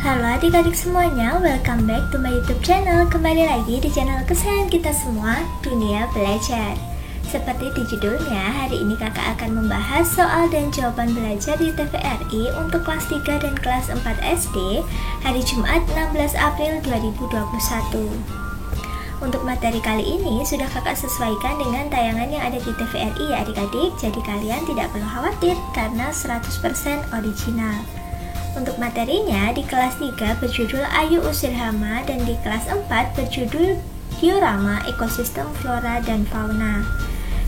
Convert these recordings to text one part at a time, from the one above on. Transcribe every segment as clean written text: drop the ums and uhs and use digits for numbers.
Halo adik-adik semuanya, welcome back to my YouTube channel. Kembali lagi di channel kesayangan kita semua, Dunia Belajar. Seperti di judulnya, hari ini kakak akan membahas soal dan jawaban belajar di TVRI untuk kelas 3 dan kelas 4 SD hari Jumat 16 April 2021. Untuk materi kali ini sudah kakak sesuaikan dengan tayangan yang ada di TVRI ya adik-adik, jadi kalian tidak perlu khawatir karena 100% original. Untuk materinya di kelas 3 berjudul Ayu Usir Hama dan di kelas 4 berjudul Diorama Ekosistem Flora dan Fauna.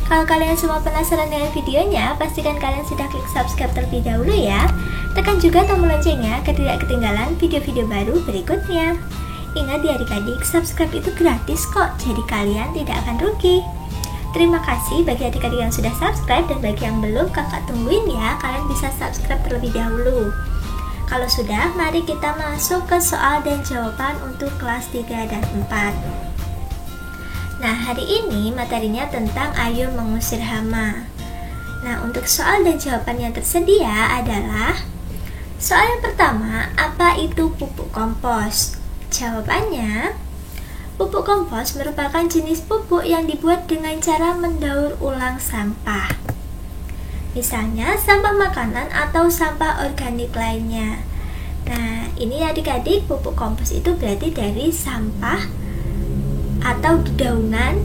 Kalau kalian semua penasaran dengan videonya, pastikan kalian sudah klik subscribe terlebih dahulu ya. Tekan juga tombol loncengnya agar tidak ketinggalan video-video baru berikutnya. Ingat ya adik-adik, subscribe itu gratis kok, jadi kalian tidak akan rugi. Terima kasih bagi adik-adik yang sudah subscribe, dan bagi yang belum kakak tungguin ya, kalian bisa subscribe terlebih dahulu. Kalau sudah, mari kita masuk ke soal dan jawaban untuk kelas 3 dan 4. Nah, hari ini materinya tentang Ayu Mengusir Hama. Nah, untuk soal dan jawaban yang tersedia adalah soal yang pertama, apa itu pupuk kompos? Jawabannya, pupuk kompos merupakan jenis pupuk yang dibuat dengan cara mendaur ulang sampah. Misalnya sampah makanan atau sampah organik lainnya. Nah, ini adik-adik, pupuk kompos itu berarti dari sampah atau dedaunan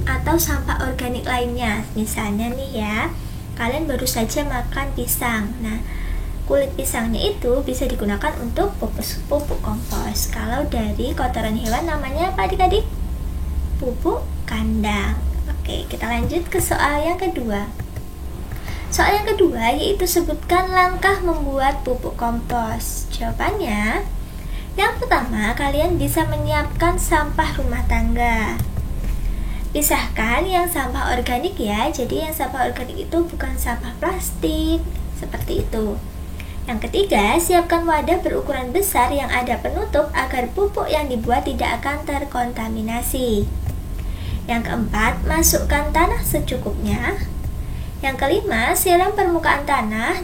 atau sampah organik lainnya. Misalnya nih ya, kalian baru saja makan pisang. Nah, kulit pisangnya itu bisa digunakan untuk pupuk kompos. Kalau dari kotoran hewan namanya apa adik-adik? Pupuk kandang. Oke, kita lanjut ke soal yang kedua. Soal yang kedua yaitu sebutkan langkah membuat pupuk kompos. Jawabannya, yang pertama kalian bisa menyiapkan sampah rumah tangga. Pisahkan yang sampah organik ya, jadi yang sampah organik itu bukan sampah plastik, seperti itu. Yang ketiga, siapkan wadah berukuran besar yang ada penutup agar pupuk yang dibuat tidak akan terkontaminasi. Yang keempat, masukkan tanah secukupnya. Yang kelima, siram permukaan tanah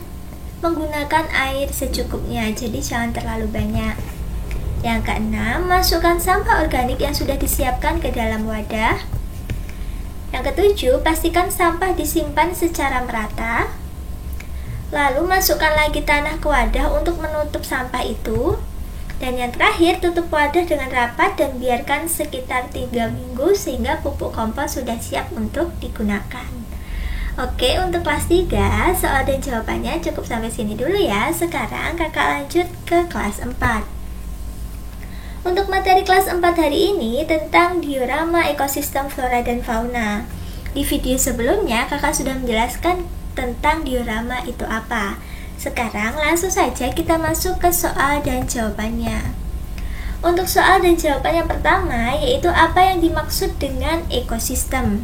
menggunakan air secukupnya, jadi jangan terlalu banyak. Yang keenam, masukkan sampah organik yang sudah disiapkan ke dalam wadah. Yang ketujuh, pastikan sampah disimpan secara merata. Lalu masukkan lagi tanah ke wadah untuk menutup sampah itu. Dan yang terakhir, tutup wadah dengan rapat dan biarkan sekitar 3 minggu sehingga pupuk kompos sudah siap untuk digunakan. Oke, untuk kelas 3, soal dan jawabannya cukup sampai sini dulu ya. Sekarang kakak lanjut ke kelas 4. Untuk materi kelas 4 hari ini tentang diorama ekosistem flora dan fauna. Di video sebelumnya kakak sudah menjelaskan tentang diorama itu apa. Sekarang langsung saja kita masuk ke soal dan jawabannya. Untuk soal dan jawaban yang pertama yaitu apa yang dimaksud dengan ekosistem.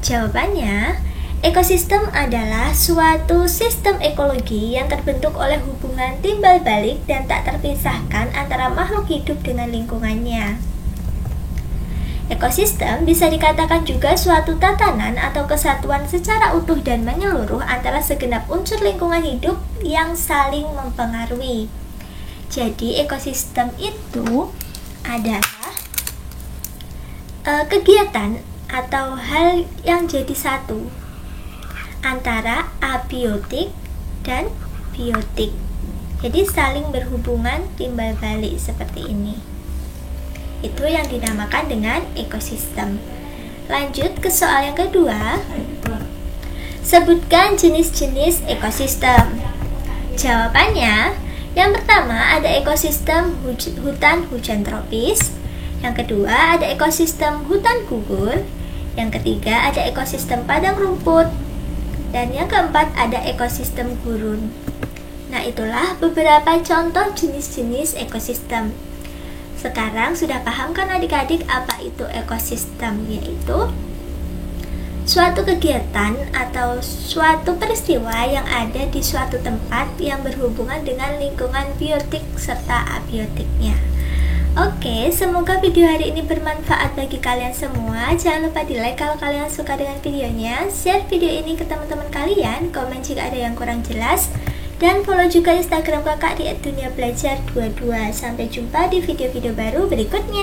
Jawabannya, ekosistem adalah suatu sistem ekologi yang terbentuk oleh hubungan timbal balik dan tak terpisahkan antara makhluk hidup dengan lingkungannya. Ekosistem bisa dikatakan juga suatu tatanan atau kesatuan secara utuh dan menyeluruh antara segenap unsur lingkungan hidup yang saling mempengaruhi. Jadi ekosistem itu adalah kegiatan atau hal yang jadi satu antara abiotik dan biotik. Jadi saling berhubungan timbal balik seperti ini. Itu yang dinamakan dengan ekosistem. Lanjut ke soal yang kedua. Sebutkan jenis-jenis ekosistem. Jawabannya, yang pertama ada ekosistem hutan hujan tropis. Yang kedua ada ekosistem hutan gugur. Yang ketiga ada ekosistem padang rumput. Dan yang keempat ada ekosistem gurun. Nah, itulah beberapa contoh jenis-jenis ekosistem. Sekarang sudah paham kan adik-adik apa itu ekosistem? Yaitu suatu kegiatan atau suatu peristiwa yang ada di suatu tempat yang berhubungan dengan lingkungan biotik serta abiotiknya. Oke, semoga video hari ini bermanfaat bagi kalian semua. Jangan lupa di like kalau kalian suka dengan videonya, share video ini ke teman-teman kalian, komen jika ada yang kurang jelas, Dan follow juga Instagram kakak di @duniabelajar22. Sampai jumpa di video-video baru berikutnya.